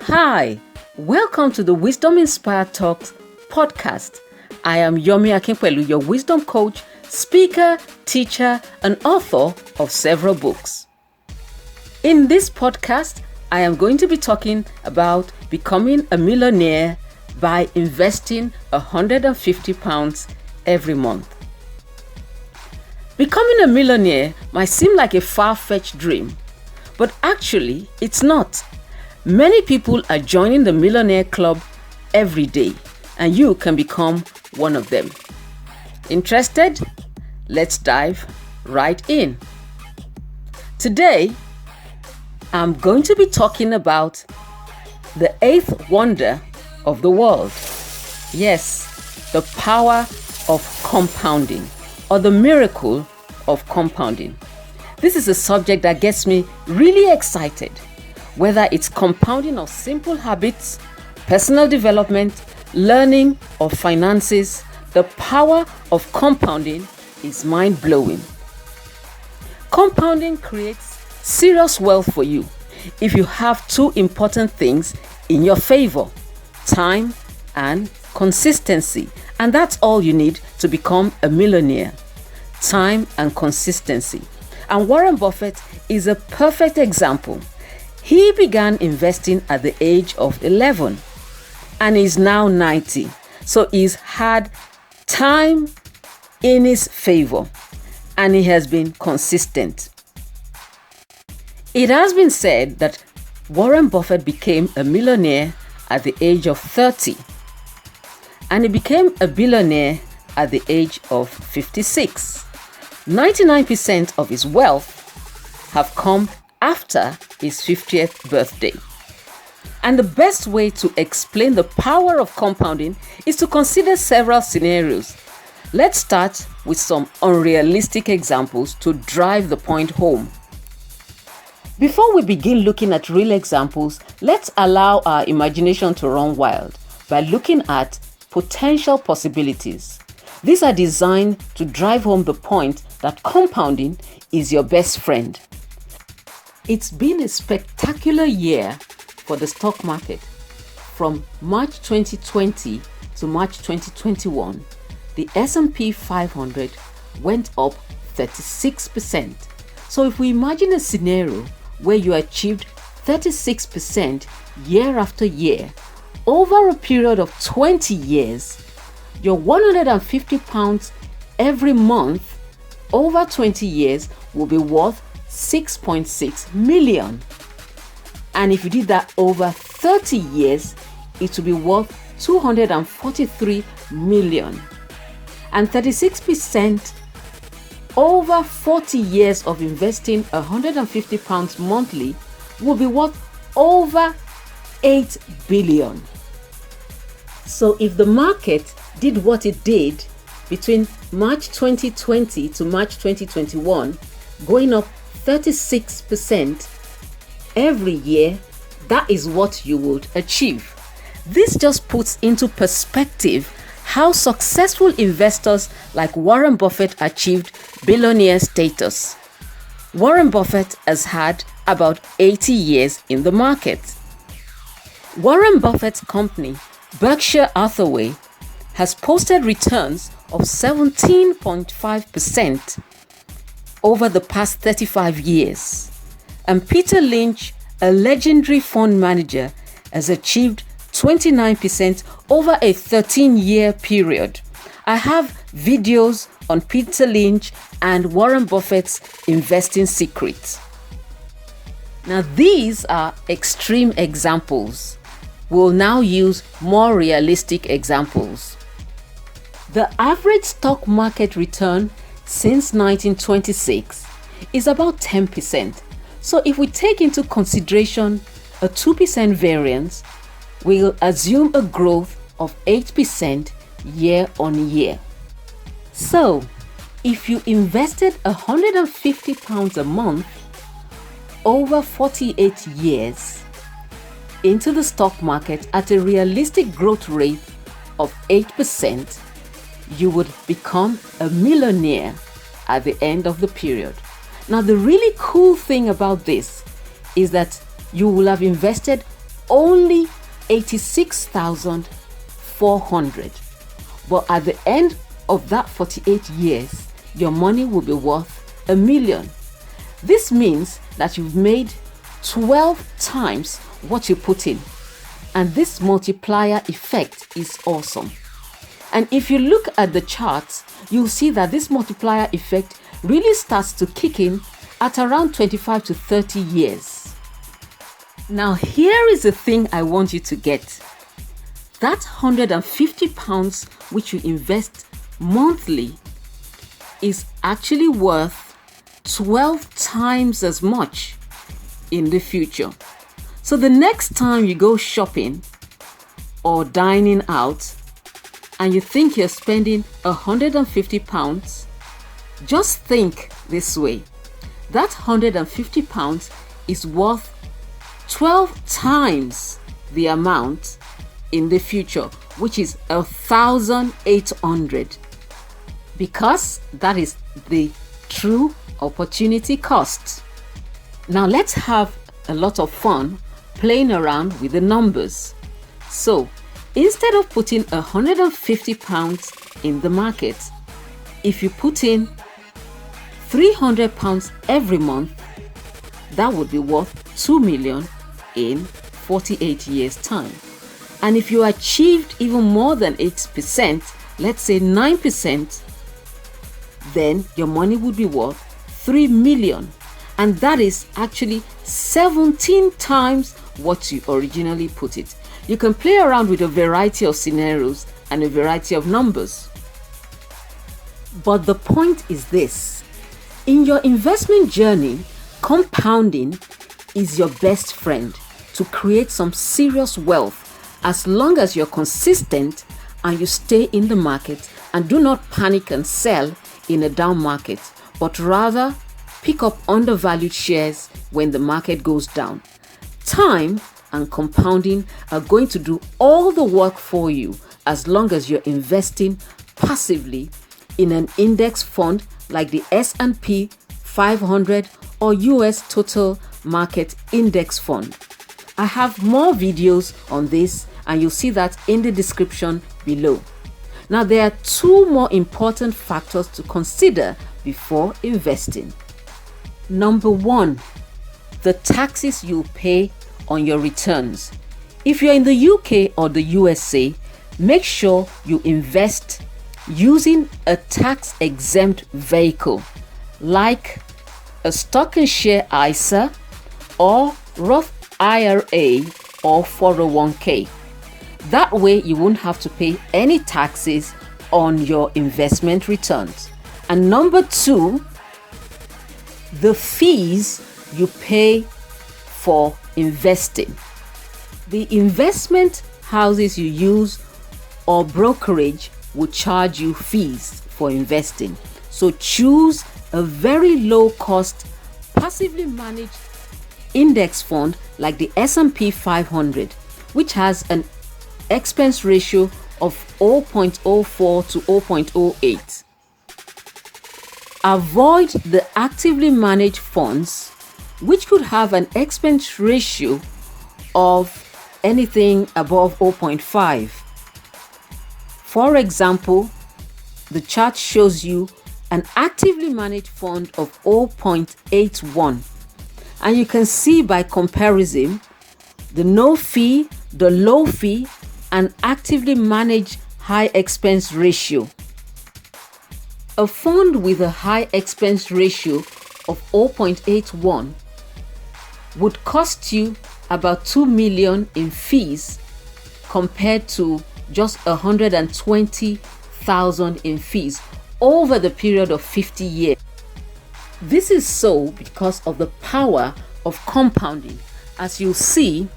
Hi, welcome to the Wisdom Inspired Talks podcast. I am Yomi Akinpelu, your wisdom coach, speaker, teacher, and author of several books. In this podcast, I am going to be talking about becoming a millionaire by investing £150 every month. Becoming a millionaire might seem like a far-fetched dream, but actually it's not. Many people are joining the Millionaire Club every day, and you can become one of them. Interested? Let's dive right in. Today, I'm going to be talking about the eighth wonder of the world. Yes, the power of compounding, or the miracle of compounding. This is a subject that gets me really excited. Whether it's compounding of simple habits, personal development, learning, or finances, the power of compounding is mind-blowing. Compounding creates serious wealth for you if you have two important things in your favor: time and consistency. And that's all you need to become a millionaire: time and consistency. And Warren Buffett is a perfect example. He began investing at the age of 11 and is now 90. So he's had time in his favor and he has been consistent. It has been said that Warren Buffett became a millionaire at the age of 30 and he became a billionaire at the age of 56. 99% of his wealth have come after his 50th birthday. And the best way to explain the power of compounding is to consider several scenarios. Let's start with some unrealistic examples to drive the point home. Before we begin looking at real examples, let's allow our imagination to run wild by looking at potential possibilities. These are designed to drive home the point that compounding is your best friend. It's been a spectacular year for the stock market. From March 2020 to March 2021, the S&P 500 went up 36%. So if we imagine a scenario where you achieved 36% year after year, over a period of 20 years, your £150 every month over 20 years will be worth 6.6 million. And if you did that over 30 years, it will be worth 243 million. And 36% over 40 years of investing £150 monthly will be worth over 8 billion. So if the market did what it did between March 2020 to March 2021, going up 36% every year, that is what you would achieve. This just puts into perspective how successful investors like Warren Buffett achieved billionaire status. Warren Buffett has had about 80 years in the market. Warren Buffett's company, Berkshire Hathaway, has posted returns of 17.5% over the past 35 years. And Peter Lynch, a legendary fund manager, has achieved 29% over a 13-year period. I have videos on Peter Lynch and Warren Buffett's investing secrets. Now, these are extreme examples. We'll now use more realistic examples. The average stock market return since 1926 is about 10%. So if we take into consideration a 2% variance, we'll assume a growth of 8% year on year. So if you invested £150 a month over 48 years into the stock market at a realistic growth rate of 8%, you would become a millionaire at the end of the period. Now, the really cool thing about this is that you will have invested only 86,400. But at the end of that 48 years, your money will be worth $1 million. This means that you've made 12 times what you put in. And this multiplier effect is awesome. And if you look at the charts, you'll see that this multiplier effect really starts to kick in at around 25 to 30 years. Now, here is the thing I want you to get. That £150 which you invest monthly is actually worth 12 times as much in the future. So the next time you go shopping or dining out and you think you're spending £150, just think this way. That £150 is worth 12 times the amount in the future, which is 1,800, because that is the true opportunity cost. Now let's have a lot of fun playing around with the numbers. So instead of putting £150 in the market, if you put in £300 every month, that would be worth 2 million in 48 years time. And if you achieved even more than 8%, let's say 9%, then your money would be worth 3 million. And that is actually 17 times what you originally put it. You can play around with a variety of scenarios and a variety of numbers. But the point is this: in your investment journey, compounding is your best friend to create some serious wealth, as long as you're consistent and you stay in the market and do not panic and sell in a down market, but rather pick up undervalued shares when the market goes down. Time and compounding are going to do all the work for you, as long as you're investing passively in an index fund like the S&P 500 or US Total Market Index Fund. I have more videos on this, and you'll see that in the description below. Now, there are two more important factors to consider before investing. Number one, the taxes you pay on your returns. If you're in the UK or the USA, make sure you invest using a tax-exempt vehicle like a stock and share ISA or Roth IRA or 401k. That way you won't have to pay any taxes on your investment returns. And number two, the fees you pay for investing. The investment houses you use or brokerage will charge you fees for investing. So choose a very low cost, passively managed index fund like the S&P 500, which has an expense ratio of 0.04 to 0.08. Avoid the actively managed funds, which could have an expense ratio of anything above 0.5. For example, the chart shows you an actively managed fund of 0.81, and you can see by comparison the no fee, the low fee, and actively managed high expense ratio. A fund with a high expense ratio of 0.81 would cost you about 2 million in fees, compared to just 120,000 in fees over the period of 50 years. This is so because of the power of compounding. As you'll see,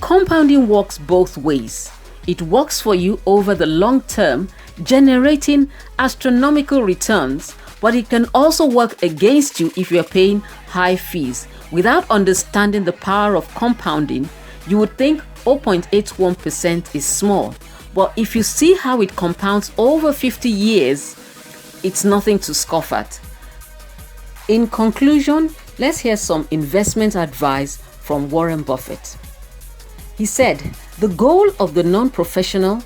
compounding works both ways. It works for you over the long term, generating astronomical returns, but it can also work against you if you're paying high fees. Without understanding the power of compounding, you would think 0.81% is small, but if you see how it compounds over 50 years, it's nothing to scoff at. In conclusion, let's hear some investment advice from Warren Buffett. He said, the goal of the non-professional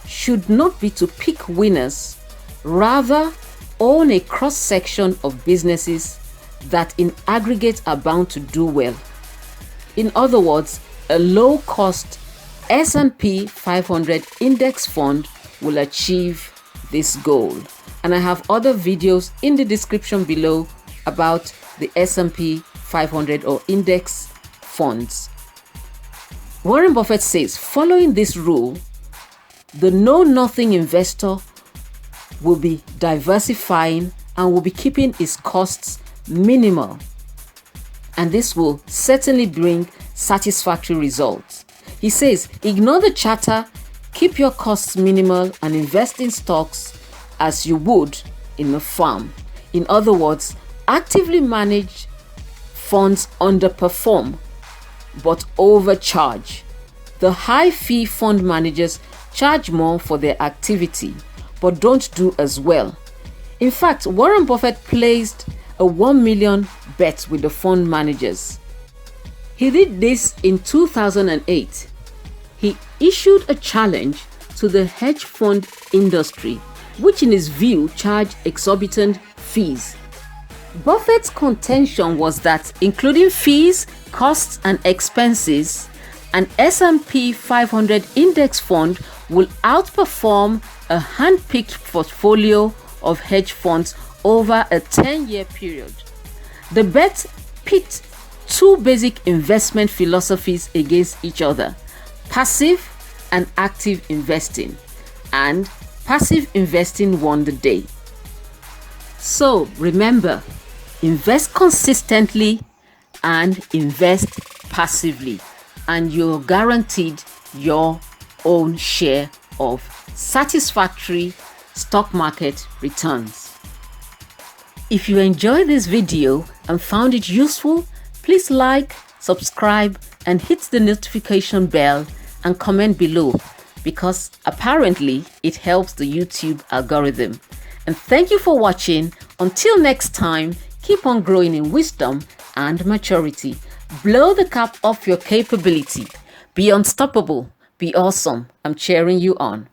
should not be to pick winners, rather own a cross-section of businesses that in aggregate are bound to do well. In other words, a low-cost S&P 500 index fund will achieve this goal. And I have other videos in the description below about the S&P 500 or index funds. Warren Buffett says, following this rule, the know-nothing investor will be diversifying and will be keeping his costs minimal. And this will certainly bring satisfactory results. He says, ignore the chatter, keep your costs minimal and invest in stocks as you would in a farm. In other words, actively manage funds underperform but overcharge. The high fee fund managers charge more for their activity but don't do as well. In fact, Warren Buffett placed a 1 million bet with the fund managers. He did this in 2008. He issued a challenge to the hedge fund industry, which in his view charged exorbitant fees. Buffett's contention was that including fees, costs and expenses, an S&P 500 index fund will outperform a hand-picked portfolio of hedge funds over a 10-year period. The bet pit two basic investment philosophies against each other: passive and active investing, and passive investing won the day. So remember, invest consistently and invest passively, and you're guaranteed your own share of satisfactory stock market returns. If you enjoyed this video and found it useful, please like, subscribe, and hit the notification bell and comment below, because apparently it helps the YouTube algorithm. And thank you for watching. Until next time, keep on growing in wisdom and maturity. Blow the cap off your capability. Be unstoppable. Be awesome. I'm cheering you on.